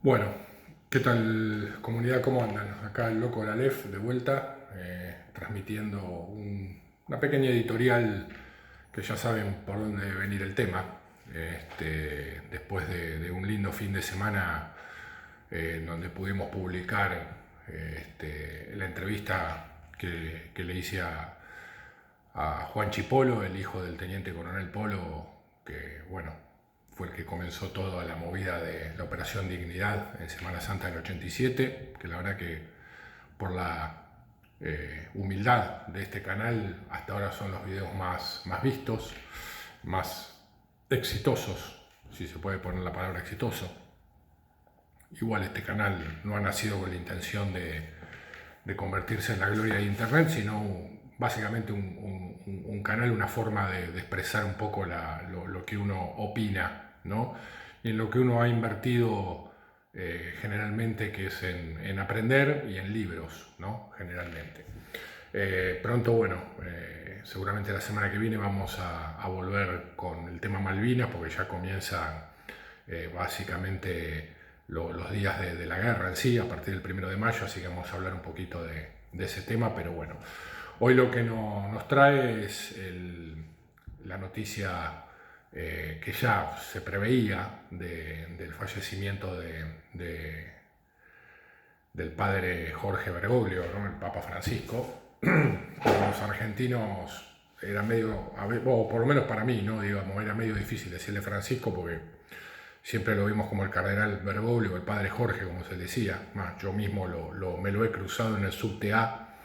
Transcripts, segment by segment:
Bueno, ¿qué tal comunidad? ¿Cómo andan? Acá el loco de la Lef de vuelta, transmitiendo una pequeña editorial que ya saben por dónde venir el tema. Después de un lindo fin de semana en donde pudimos publicar la entrevista que le hice a Juan Chipolo, el hijo del teniente coronel Polo, que bueno, fue el que comenzó toda la movida de la Operación Dignidad en Semana Santa del 87, que la verdad que por la humildad de este canal hasta ahora son los videos más vistos, más exitosos, si se puede poner la palabra exitoso. Igual este canal no ha nacido con la intención de convertirse en la gloria de Internet, sino básicamente un canal, una forma de expresar un poco lo que uno opina, ¿no? Y en lo que uno ha invertido generalmente, que es en aprender y en libros, ¿no? Generalmente. Pronto, bueno, seguramente la semana que viene vamos a volver con el tema Malvinas, porque ya comienza básicamente los días de la guerra en sí, a partir del 1 de mayo, así que vamos a hablar un poquito de ese tema, pero bueno, hoy lo que nos trae es la noticia que ya se preveía del fallecimiento del padre Jorge Bergoglio, ¿no? El Papa Francisco. Para los argentinos era medio, o por lo menos para mí, ¿no? Digamos, era medio difícil decirle Francisco porque siempre lo vimos como el cardenal Bergoglio, el padre Jorge, como se decía. Más, yo mismo me lo he cruzado en el subte A,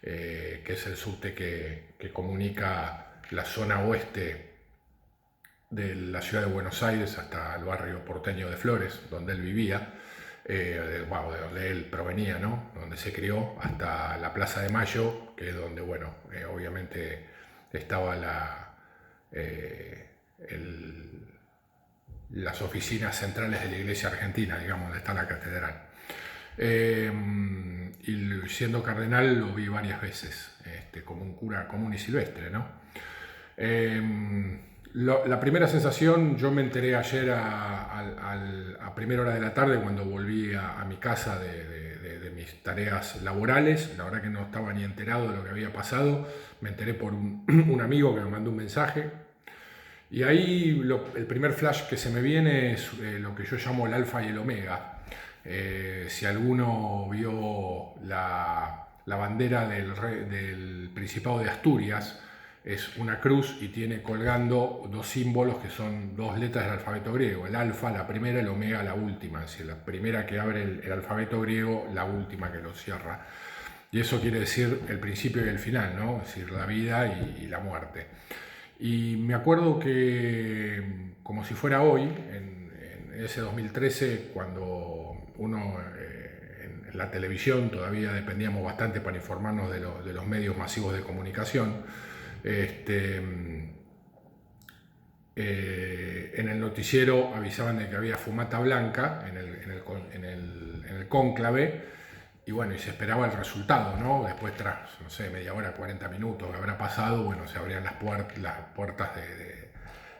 que es el subte que comunica la zona oeste de la ciudad de Buenos Aires hasta el barrio porteño de Flores, donde él vivía, de donde él provenía, ¿no? Donde se crió, hasta la Plaza de Mayo, que es donde, bueno, obviamente estaba el, las oficinas centrales de la Iglesia Argentina, digamos, donde está la catedral. Y siendo cardenal lo vi varias veces, como un cura común y silvestre, ¿no? La primera sensación, yo me enteré ayer a primera hora de la tarde cuando volví a mi casa de mis tareas laborales. La verdad que no estaba ni enterado de lo que había pasado. Me enteré por un amigo que me mandó un mensaje. Y ahí el primer flash que se me viene es lo que yo llamo el alfa y el omega. Si alguno vio la bandera del Principado de Asturias, es una cruz y tiene colgando dos símbolos que son dos letras del alfabeto griego, el alfa, la primera, el omega, la última, es decir, la primera que abre el alfabeto griego, la última que lo cierra. Y eso quiere decir el principio y el final, ¿no? Es decir, la vida y la muerte. Y me acuerdo que, como si fuera hoy, en ese 2013, cuando uno en la televisión todavía dependíamos bastante para informarnos de los medios masivos de comunicación, en el noticiero avisaban de que había fumata blanca en el cónclave. Y bueno, y se esperaba el resultado, ¿no? Después, tras, no sé, media hora, 40 minutos que habrá pasado, bueno, se abrían las puertas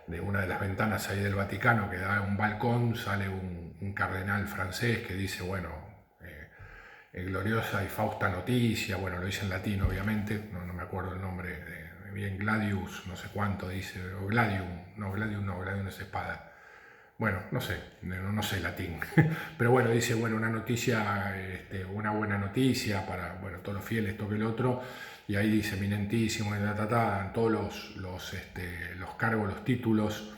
de una de las ventanas ahí del Vaticano que da a un balcón, sale un cardenal francés que dice, bueno, gloriosa y fausta noticia, bueno, lo dice en latín obviamente, no me acuerdo el nombre, bien Gladius, no sé cuánto dice, o Gladium es espada. Bueno, no sé, no sé latín, pero bueno, dice, bueno, una noticia, una buena noticia para, bueno, todos los fieles, esto que el otro, y ahí dice, eminentísimo, todos los cargos, los títulos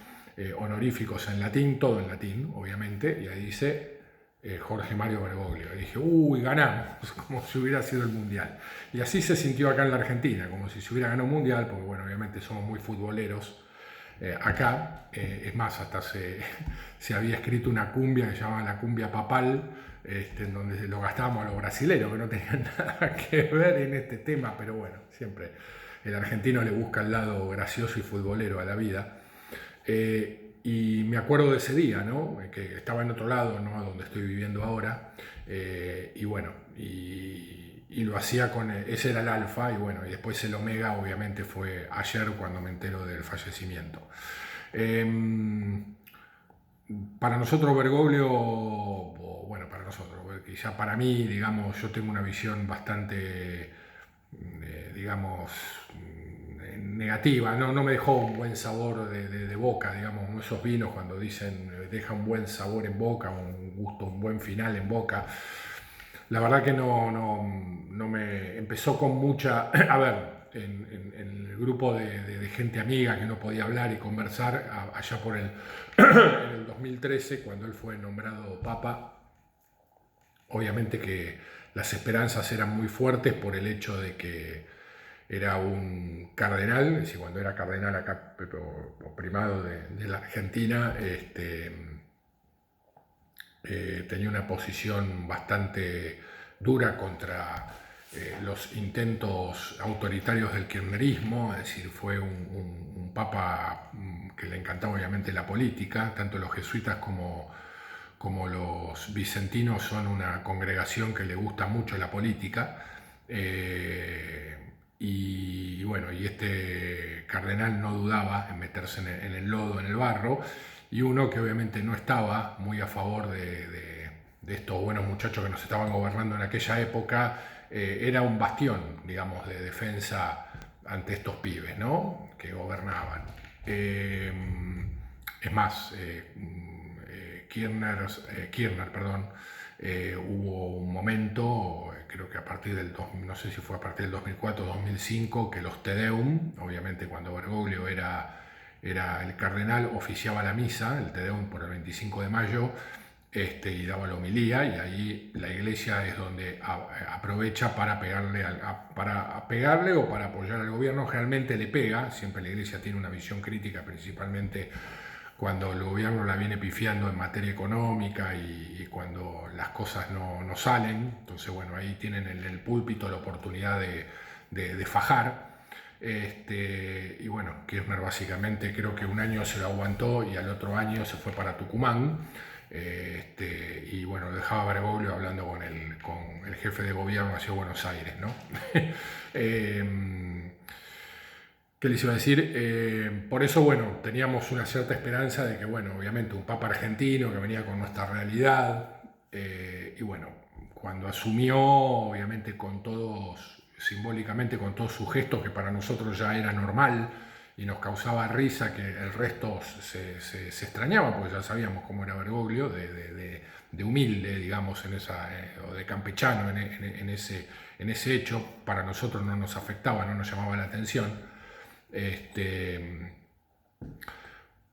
honoríficos en latín, todo en latín, obviamente, y ahí dice Jorge Mario Bergoglio. Y dije, uy, ganamos, como si hubiera sido el Mundial. Y así se sintió acá en la Argentina, como si se hubiera ganado un Mundial, porque bueno, obviamente somos muy futboleros. Acá, es más, hasta se había escrito una cumbia que se llamaba la cumbia papal, en donde lo gastábamos a los brasileros, que no tenían nada que ver en este tema, pero bueno, siempre el argentino le busca el lado gracioso y futbolero a la vida. Y me acuerdo de ese día, ¿no? Que estaba en otro lado, ¿no? Donde estoy viviendo ahora, y bueno, y lo hacía ese era el alfa, y bueno, y después el omega obviamente fue ayer cuando me entero del fallecimiento. Para nosotros Bergoglio, nosotros, porque ya para mí, digamos, yo tengo una visión bastante, digamos, negativa, no me dejó un buen sabor de boca, digamos, esos vinos cuando dicen deja un buen sabor en boca, un gusto, un buen final en boca. La verdad que no me empezó con mucha, a ver, en el grupo de gente amiga que uno podía hablar y conversar, allá por en el 2013, cuando él fue nombrado papa, obviamente que las esperanzas eran muy fuertes por el hecho de que era un cardenal, es decir, cuando era cardenal acá, o primado de la Argentina, tenía una posición bastante dura contra los intentos autoritarios del kirchnerismo, es decir, fue un papa que le encantaba obviamente la política, tanto los jesuitas como los vicentinos son una congregación que le gusta mucho la política. Y bueno, y este cardenal no dudaba en meterse en el lodo, en el barro, y uno que obviamente no estaba muy a favor de estos buenos muchachos que nos estaban gobernando en aquella época, era un bastión, digamos, de defensa ante estos pibes, ¿no? Que gobernaban. Es más, Kirchner, perdón, hubo un momento, creo que a partir no sé si fue a partir del 2004 o 2005, que los Te Deum, obviamente cuando Bergoglio era el cardenal, oficiaba la misa, el Te Deum por el 25 de mayo, y daba la homilía, y ahí la iglesia es donde aprovecha para pegarle o para apoyar al gobierno. Generalmente le pega, siempre la iglesia tiene una visión crítica, principalmente cuando el gobierno la viene pifiando en materia económica y cuando las cosas no salen. Entonces, bueno, ahí tienen en el púlpito la oportunidad de fajar. Y bueno, Kirchner básicamente creo que un año se lo aguantó y al otro año se fue para Tucumán. Y bueno, lo dejaba Bergoglio hablando con el jefe de gobierno hacia Buenos Aires, ¿no? ¿Qué les iba a decir? Por eso, bueno, teníamos una cierta esperanza de que, bueno, obviamente un papa argentino que venía con nuestra realidad, y bueno, cuando asumió, obviamente simbólicamente con todos sus gestos, que para nosotros ya era normal y nos causaba risa, que el resto se extrañaba, porque ya sabíamos cómo era Bergoglio, de humilde, digamos, o de campechano en ese hecho. Para nosotros no nos afectaba, no nos llamaba la atención.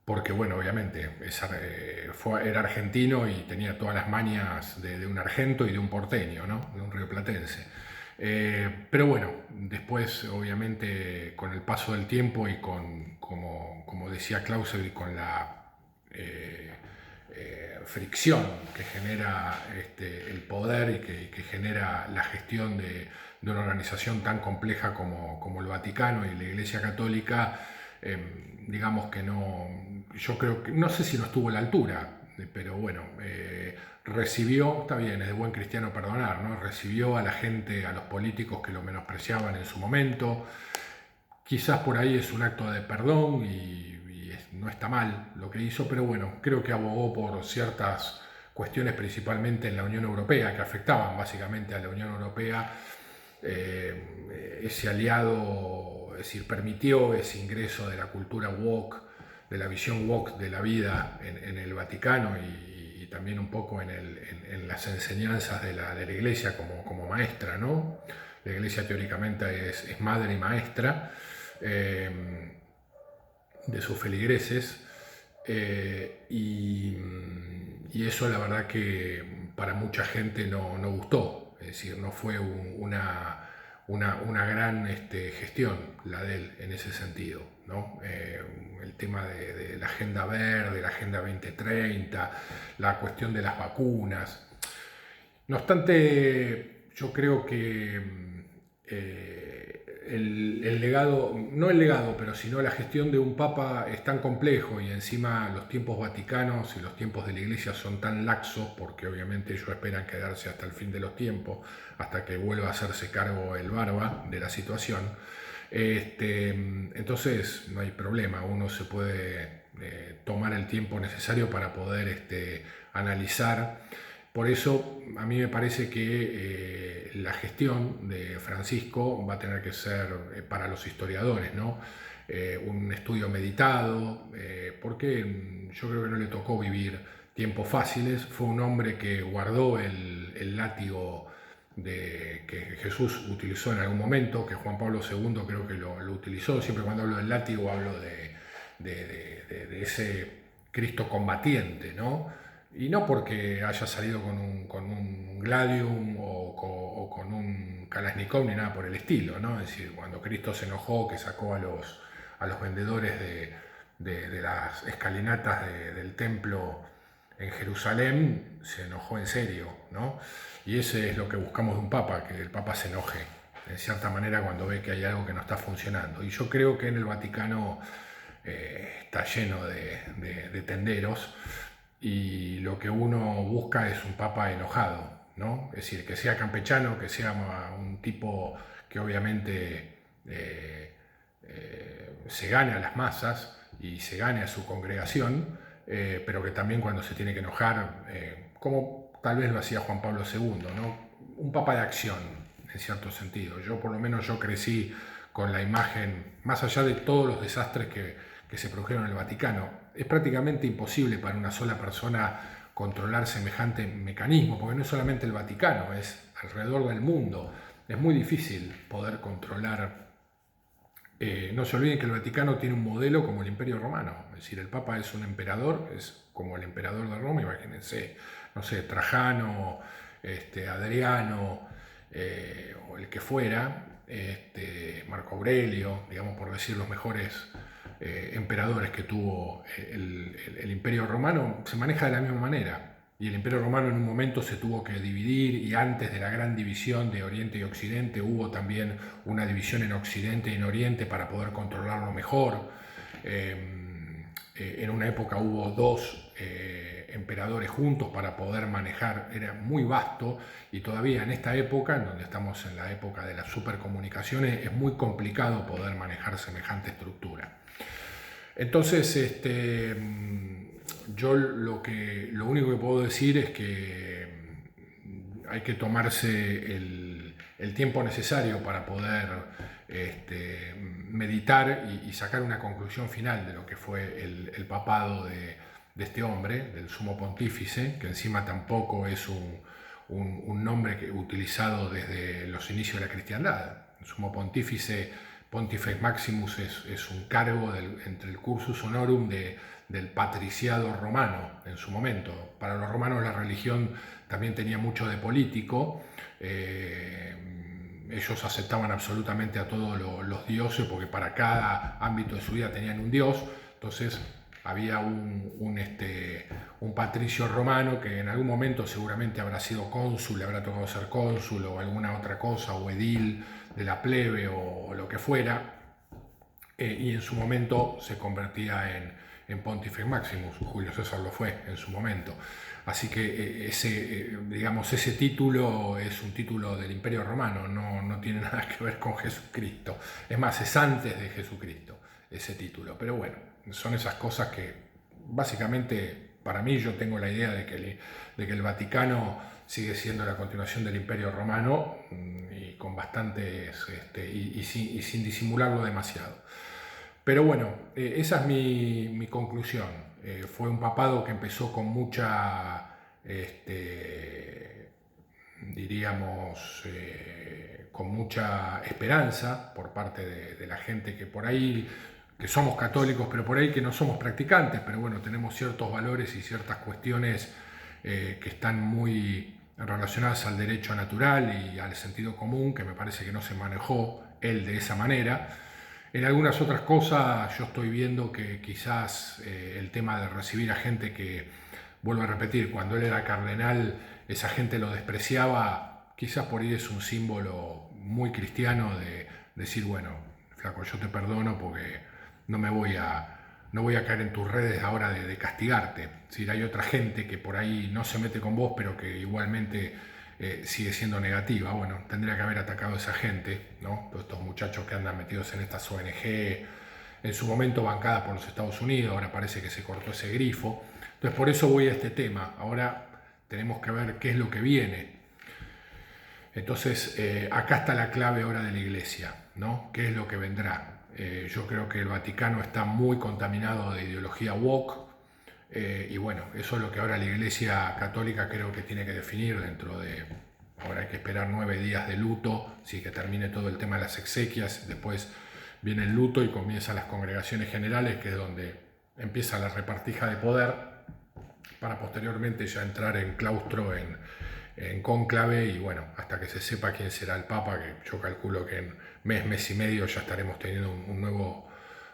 Porque bueno, obviamente era argentino y tenía todas las mañas de un argento y de un porteño, ¿no? De un rioplatense. Pero bueno, después obviamente con el paso del tiempo y como decía Clausewitz, con la fricción que genera el poder y que genera la gestión de una organización tan compleja como el Vaticano y la Iglesia Católica, digamos que yo creo que, no sé si no estuvo a la altura, pero bueno, recibió, está bien, es de buen cristiano perdonar, ¿no? Recibió a la gente, a los políticos que lo menospreciaban en su momento. Quizás por ahí es un acto de perdón y no está mal lo que hizo, pero bueno, creo que abogó por ciertas cuestiones, principalmente en la Unión Europea, que afectaban básicamente a la Unión Europea. Ese aliado, es decir, permitió ese ingreso de la cultura woke, de la visión woke de la vida en el Vaticano y también un poco en las enseñanzas de la Iglesia como maestra, ¿no? La Iglesia teóricamente es madre y maestra de sus feligreses, y eso la verdad que para mucha gente no gustó, es decir, no fue una gran gestión la de él en ese sentido, ¿no? El tema de la agenda verde, la agenda 2030, la cuestión de las vacunas. No obstante, yo creo que el legado, no el legado, pero sino la gestión de un papa es tan complejo y encima los tiempos vaticanos y los tiempos de la iglesia son tan laxos, porque obviamente ellos esperan quedarse hasta el fin de los tiempos, hasta que vuelva a hacerse cargo el barba de la situación. Entonces no hay problema, uno se puede tomar el tiempo necesario para poder analizar. Por eso a mí me parece que la gestión de Francisco va a tener que ser para los historiadores, ¿no? Un estudio meditado, porque yo creo que no le tocó vivir tiempos fáciles. Fue un hombre que guardó el látigo que Jesús utilizó en algún momento, que Juan Pablo II creo que lo utilizó. Siempre cuando hablo del látigo hablo de ese Cristo combatiente, ¿no? Y no porque haya salido con un Gladium o con un Kalashnikov ni nada por el estilo, ¿no? Es decir, cuando Cristo se enojó, que sacó a los vendedores de las escalinatas del templo en Jerusalén, se enojó en serio, ¿no? Y ese es lo que buscamos de un papa, que el papa se enoje, en cierta manera, cuando ve que hay algo que no está funcionando. Y yo creo que en el Vaticano está lleno de tenderos, y lo que uno busca es un papa enojado, ¿no? Es decir, que sea campechano, que sea un tipo que obviamente se gane a las masas y se gane a su congregación, pero que también cuando se tiene que enojar, como tal vez lo hacía Juan Pablo II, ¿no? Un papa de acción, en cierto sentido. Yo por lo menos yo crecí con la imagen, más allá de todos los desastres que se produjeron en el Vaticano. Es prácticamente imposible para una sola persona controlar semejante mecanismo, porque no es solamente el Vaticano, es alrededor del mundo. Es muy difícil poder controlar. No se olviden que el Vaticano tiene un modelo como el Imperio Romano, es decir, el Papa es un emperador, es como el emperador de Roma, imagínense, no sé, Trajano, Adriano, o el que fuera, Marco Aurelio, digamos, por decir los mejores emperadores que tuvo el Imperio Romano, se maneja de la misma manera. Y el Imperio Romano en un momento se tuvo que dividir, y antes de la gran división de Oriente y Occidente hubo también una división en Occidente y en Oriente para poder controlarlo mejor. En una época hubo dos emperadores juntos para poder manejar, era muy vasto, y todavía en esta época, en donde estamos en la época de las supercomunicaciones, es muy complicado poder manejar semejante estructura. Entonces, yo lo único que puedo decir es que hay que tomarse el tiempo necesario para poder meditar y sacar una conclusión final de lo que fue el papado de este hombre, del sumo pontífice, que encima tampoco es un nombre utilizado desde los inicios de la cristiandad. El sumo pontífice, Pontifex Maximus, es un cargo entre el cursus honorum del patriciado romano en su momento. Para los romanos la religión también tenía mucho de político. Ellos aceptaban absolutamente a todos los dioses, porque para cada ámbito de su vida tenían un dios. Entonces había un patricio romano que en algún momento seguramente habrá sido cónsul, le habrá tocado ser cónsul o alguna otra cosa, o edil de la plebe o lo que fuera, y en su momento se convertía en Pontifex Maximus. Julio César lo fue en su momento. Así que ese título es un título del Imperio Romano, no tiene nada que ver con Jesucristo. Es más, es antes de Jesucristo ese título. Pero bueno, son esas cosas que básicamente para mí, yo tengo la idea de que el Vaticano sigue siendo la continuación del Imperio Romano, y con bastantes, y sin disimularlo demasiado. Pero bueno, esa es mi conclusión. Fue un papado que empezó con mucha, diríamos, con mucha esperanza por parte de la gente que por ahí, que somos católicos, pero por ahí que no somos practicantes, pero bueno, tenemos ciertos valores y ciertas cuestiones que están muy relacionadas al derecho natural y al sentido común, que me parece que no se manejó él de esa manera. En algunas otras cosas yo estoy viendo que quizás el tema de recibir a gente que, vuelvo a repetir, cuando él era cardenal, esa gente lo despreciaba, quizás por ahí es un símbolo muy cristiano de decir, bueno, flaco, yo te perdono porque no voy a caer en tus redes ahora de castigarte. Si hay otra gente que por ahí no se mete con vos, pero que igualmente sigue siendo negativa, bueno, tendría que haber atacado a esa gente, ¿no? Todos estos muchachos que andan metidos en estas ONG, en su momento bancada por los Estados Unidos, ahora parece que se cortó ese grifo. Entonces por eso voy a este tema. Ahora tenemos que ver qué es lo que viene. Entonces, acá está la clave ahora de la Iglesia, ¿no? ¿Qué es lo que vendrá? Yo creo que el Vaticano está muy contaminado de ideología woke, y bueno, eso es lo que ahora la Iglesia Católica creo que tiene que definir dentro de... Ahora hay que esperar 9 días de luto, sí, que termine todo el tema de las exequias, después viene el luto y comienzan las congregaciones generales, que es donde empieza la repartija de poder, para posteriormente ya entrar en claustro, en cónclave, y bueno, hasta que se sepa quién será el Papa, que yo calculo que en mes y medio ya estaremos teniendo un nuevo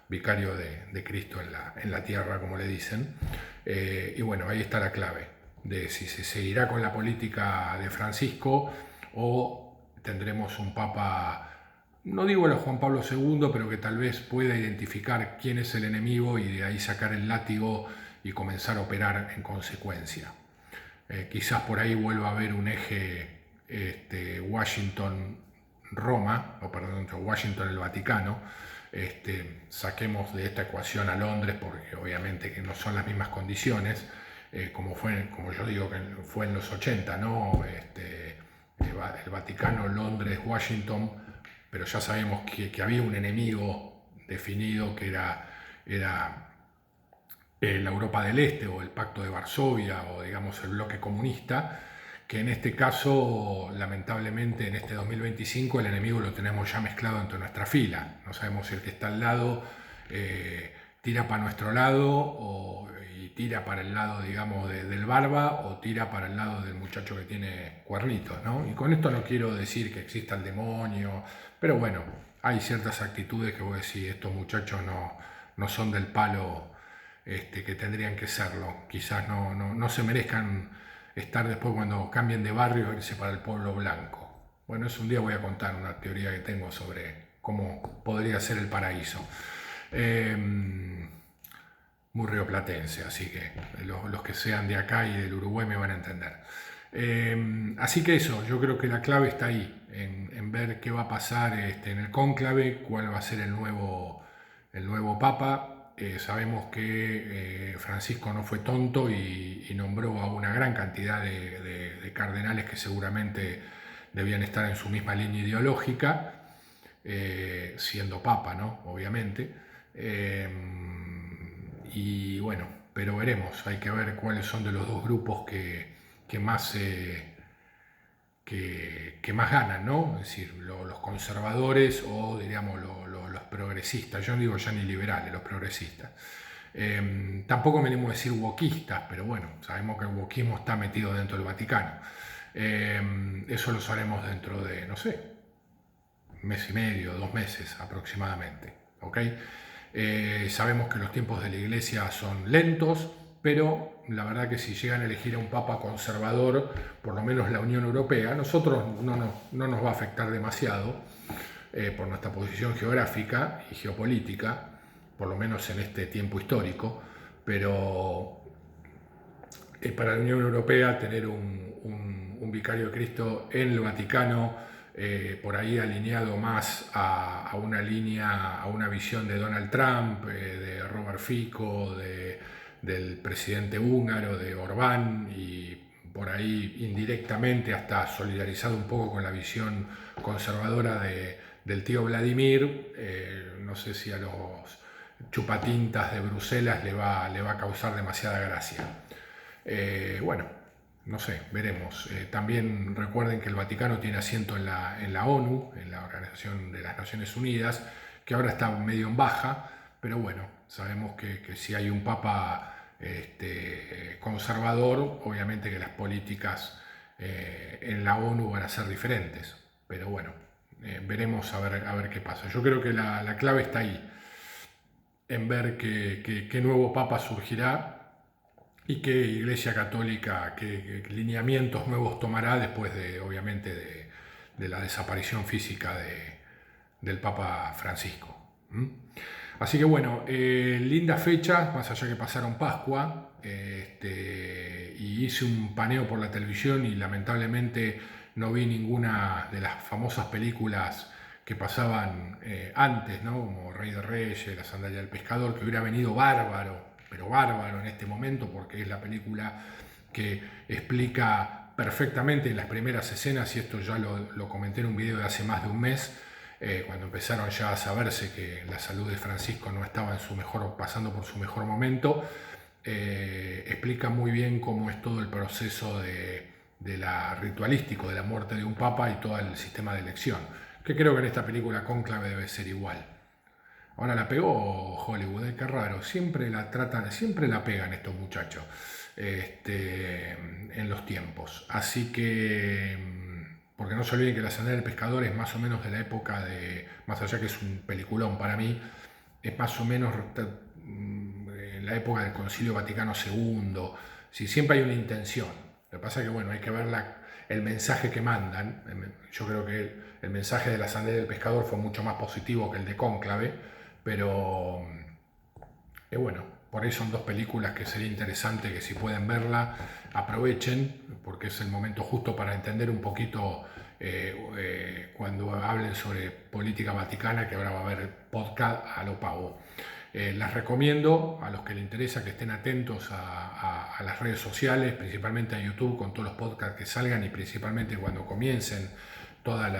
vicario de Cristo en la tierra, como le dicen. Y bueno, ahí está la clave de si se seguirá con la política de Francisco o tendremos un Papa, no digo el Juan Pablo II, pero que tal vez pueda identificar quién es el enemigo y de ahí sacar el látigo y comenzar a operar en consecuencia. Quizás por ahí vuelva a haber un eje Washington-Roma, o perdón, Washington-el Vaticano. Saquemos de esta ecuación a Londres, porque obviamente que no son las mismas condiciones, como yo digo que fue en los 80, ¿no? El Vaticano, Londres, Washington, pero ya sabemos que había un enemigo definido que era la Europa del Este, o el Pacto de Varsovia, o digamos el bloque comunista, que en este caso, lamentablemente, en este 2025, el enemigo lo tenemos ya mezclado entre nuestra fila. No sabemos si el que está al lado tira para nuestro lado, y tira para el lado, digamos, del barba, o tira para el lado del muchacho que tiene cuernitos, ¿no? Y con esto no quiero decir que exista el demonio, pero bueno, hay ciertas actitudes que vos decís, estos muchachos no son del palo que tendrían que serlo. Quizás no se merezcan estar después, cuando cambien de barrio, irse para el pueblo blanco. Bueno, eso un día voy a contar una teoría que tengo sobre cómo podría ser el paraíso. Muy rioplatense, así que los que sean de acá y del Uruguay me van a entender. Así que eso, yo creo que la clave está ahí, en ver qué va a pasar en el cónclave, cuál va a ser el nuevo Papa. Sabemos que Francisco no fue tonto y nombró a una gran cantidad de cardenales que seguramente debían estar en su misma línea ideológica, siendo Papa, ¿no? Obviamente. Y bueno, pero veremos, hay que ver cuáles son de los dos grupos que más ganan, ¿no? Es decir, los conservadores o, diríamos, los progresistas. Yo no digo ya ni liberales, los progresistas. Tampoco me animo a decir wokistas, pero bueno, sabemos que el wokismo está metido dentro del Vaticano. Eso lo sabremos dentro de, no sé, mes y medio, 2 meses aproximadamente, ¿ok? Sabemos que los tiempos de la Iglesia son lentos, pero la verdad que si llegan a elegir a un papa conservador, por lo menos la Unión Europea, a nosotros no nos va a afectar demasiado por nuestra posición geográfica y geopolítica, por lo menos en este tiempo histórico, pero para la Unión Europea tener un vicario de Cristo en el Vaticano, por ahí alineado más a una línea, a una visión de Donald Trump, de Robert Fico, del presidente húngaro, de Orbán, y por ahí indirectamente hasta solidarizado un poco con la visión conservadora del tío Vladimir. No sé si a los chupatintas de Bruselas le va a causar demasiada gracia. Bueno, no sé, veremos. También recuerden que el Vaticano tiene asiento en la ONU, en la Organización de las Naciones Unidas, que ahora está medio en baja, pero bueno, sabemos que si hay un papa conservador, obviamente que las políticas en la ONU van a ser diferentes, pero bueno, veremos a ver qué pasa. Yo creo que la clave está ahí, en ver qué nuevo papa surgirá y qué Iglesia Católica, qué lineamientos nuevos tomará después obviamente, de la desaparición física del Papa Francisco. Así que bueno, linda fecha, más allá que pasaron Pascua, y hice un paneo por la televisión y lamentablemente no vi ninguna de las famosas películas que pasaban antes, ¿no? Como Rey de Reyes, La Sandalia del Pescador, que hubiera venido bárbaro, pero bárbaro en este momento, porque es la película que explica perfectamente en las primeras escenas, y esto ya lo comenté en un video de hace más de un mes, cuando empezaron ya a saberse que la salud de Francisco no estaba pasando por su mejor momento, explica muy bien cómo es todo el proceso ritualístico de la muerte de un papa y todo el sistema de elección, que creo que en esta película Cónclave debe ser igual. Ahora la pegó Hollywood, qué raro, siempre la pegan estos muchachos en los tiempos. Así que, porque no se olviden que La Sandía del Pescador es más o menos de la época más allá que es un peliculón para mí, es más o menos en la época del Concilio Vaticano II. Sí, siempre hay una intención. Lo que pasa es que, bueno, hay que ver el mensaje que mandan. Yo creo que el mensaje de La Sandía del Pescador fue mucho más positivo que el de Cónclave, pero bueno, por ahí son dos películas que sería interesante que si pueden verla, aprovechen, porque es el momento justo para entender un poquito cuando hablen sobre política vaticana, que ahora va a haber podcast a lo pago. Las recomiendo a los que les interesa que estén atentos a las redes sociales, principalmente a YouTube con todos los podcasts que salgan y principalmente cuando comiencen todas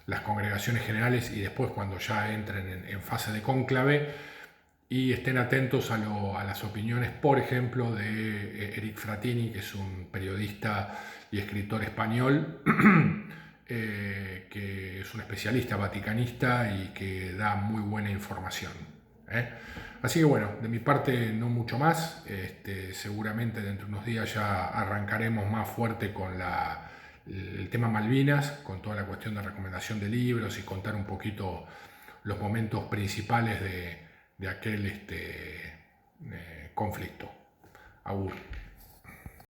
las congregaciones generales y después cuando ya entren en fase de cónclave, y estén atentos a las opiniones, por ejemplo, de Eric Frattini, que es un periodista y escritor español, que es un especialista vaticanista y que da muy buena información. Así que bueno, de mi parte no mucho más. Seguramente dentro de unos días ya arrancaremos más fuerte con el tema Malvinas, con toda la cuestión de recomendación de libros y contar un poquito los momentos principales de aquel conflicto. Agur.